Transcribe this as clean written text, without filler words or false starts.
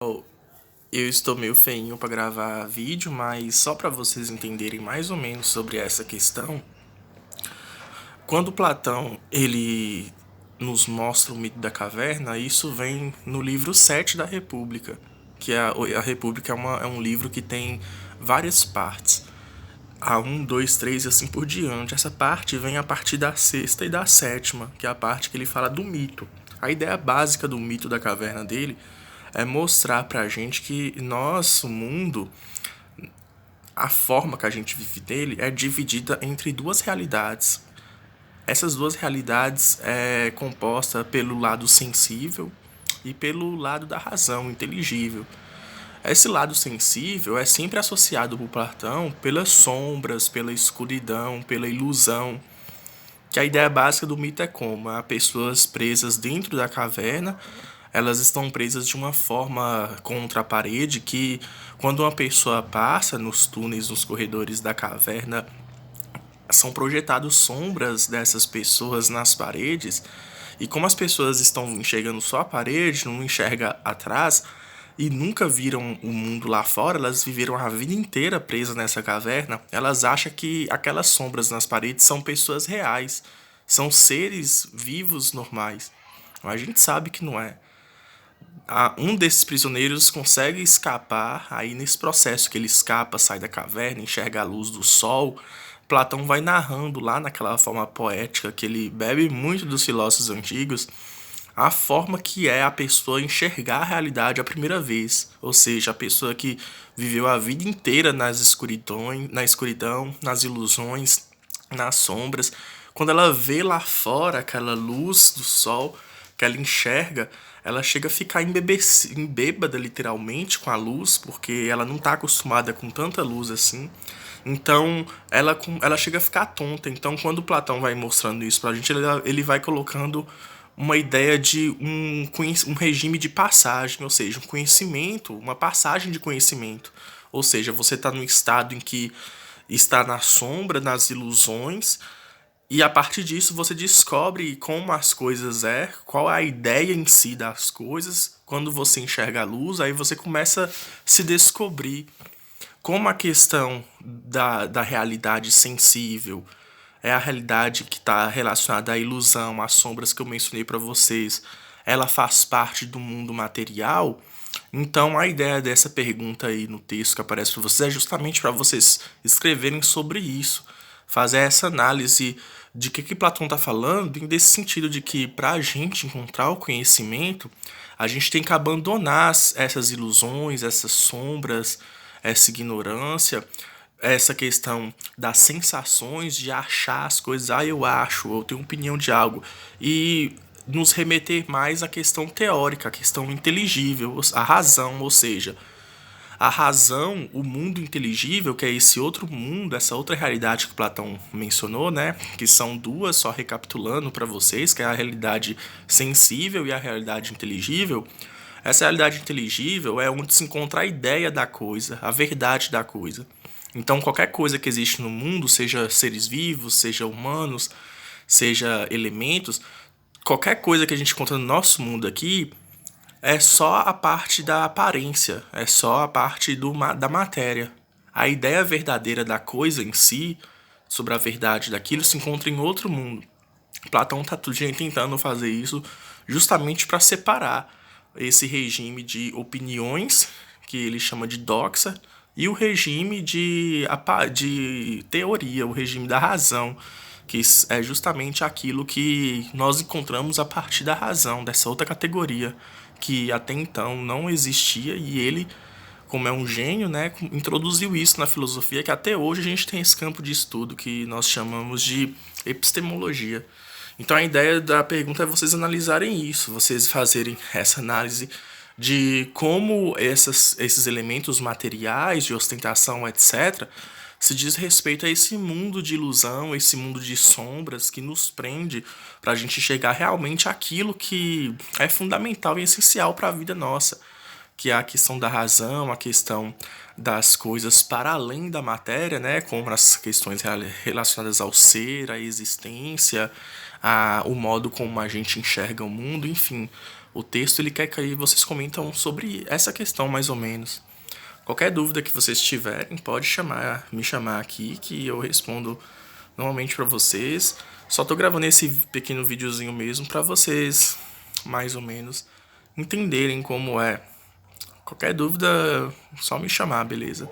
Oh, eu estou meio feinho para gravar vídeo, mas só para vocês entenderem mais ou menos sobre essa questão, quando Platão ele nos mostra o mito da caverna, isso vem no livro 7 da República, que a República é um livro que tem várias partes. A um, 2, 3 e assim por diante. Essa parte vem a partir da sexta e da sétima, que é a parte que ele fala do mito. A ideia básica do mito da caverna dele é mostrar pra gente que nosso mundo, a forma que a gente vive dele, é dividida entre duas realidades. Essas duas realidades é composta pelo lado sensível e pelo lado da razão, inteligível. Esse lado sensível é sempre associado por Platão pelas sombras, pela escuridão, pela ilusão. Que a ideia básica do mito é como há pessoas presas dentro da caverna, elas estão presas de uma forma contra a parede que quando uma pessoa passa nos túneis, nos corredores da caverna, são projetadas sombras dessas pessoas nas paredes, e como as pessoas estão enxergando só a parede, não enxerga atrás e nunca viram o mundo lá fora, elas viveram a vida inteira presas nessa caverna, elas acham que aquelas sombras nas paredes são pessoas reais, são seres vivos normais. A gente sabe que não é. Um desses prisioneiros consegue escapar, aí nesse processo que ele escapa, sai da caverna, enxerga a luz do sol, Platão vai narrando lá naquela forma poética que ele bebe muito dos filósofos antigos, a forma que é a pessoa enxergar a realidade a primeira vez, ou seja, a pessoa que viveu a vida inteira na escuridão, nas ilusões, nas sombras, quando ela vê lá fora aquela luz do sol que ela enxerga, ela chega a ficar embêbada literalmente com a luz, porque ela não está acostumada com tanta luz assim. Então ela chega a ficar tonta. Então quando Platão vai mostrando isso pra gente, ele vai colocando uma ideia de um regime de passagem, ou seja, um conhecimento, uma passagem de conhecimento. Ou seja, você está num estado em que está na sombra, nas ilusões, e a partir disso você descobre como as coisas é, qual é a ideia em si das coisas. Quando você enxerga a luz, aí você começa a se descobrir como a questão da realidade sensível é a realidade que está relacionada à ilusão, às sombras que eu mencionei para vocês, ela faz parte do mundo material. Então a ideia dessa pergunta aí no texto que aparece para vocês é justamente para vocês escreverem sobre isso, fazer essa análise de que Platão está falando, e desse sentido de que para a gente encontrar o conhecimento, a gente tem que abandonar essas ilusões, essas sombras, essa ignorância, essa questão das sensações, de achar as coisas, eu acho, eu tenho opinião de algo, e nos remeter mais à questão teórica, à questão inteligível, à razão, ou seja, a razão, o mundo inteligível, que é esse outro mundo, essa outra realidade que Platão mencionou, né? Que são duas, só recapitulando para vocês, que é a realidade sensível e a realidade inteligível. Essa realidade inteligível é onde se encontra a ideia da coisa, a verdade da coisa. Então, qualquer coisa que existe no mundo, seja seres vivos, seja humanos, seja elementos, qualquer coisa que a gente encontra no nosso mundo aqui é só a parte da aparência, é só a parte da matéria. A ideia verdadeira da coisa em si, sobre a verdade daquilo, se encontra em outro mundo. Platão está tentando fazer isso justamente para separar esse regime de opiniões, que ele chama de doxa, e o regime de teoria, o regime da razão, que é justamente aquilo que nós encontramos a partir da razão, dessa outra categoria, que até então não existia, e ele, como é um gênio, né, introduziu isso na filosofia, que até hoje a gente tem esse campo de estudo que nós chamamos de epistemologia. Então a ideia da pergunta é vocês analisarem isso, vocês fazerem essa análise de como esses elementos materiais, de ostentação, etc., se diz respeito a esse mundo de ilusão, esse mundo de sombras que nos prende para a gente chegar realmente àquilo que é fundamental e essencial para a vida nossa, que é a questão da razão, a questão das coisas para além da matéria, né, como as questões relacionadas ao ser, à existência, o modo como a gente enxerga o mundo, enfim, o texto ele quer que vocês comentam sobre essa questão mais ou menos. Qualquer dúvida que vocês tiverem, pode me chamar aqui que eu respondo normalmente para vocês. Só tô gravando esse pequeno videozinho mesmo para vocês mais ou menos entenderem como é. Qualquer dúvida, só me chamar, beleza?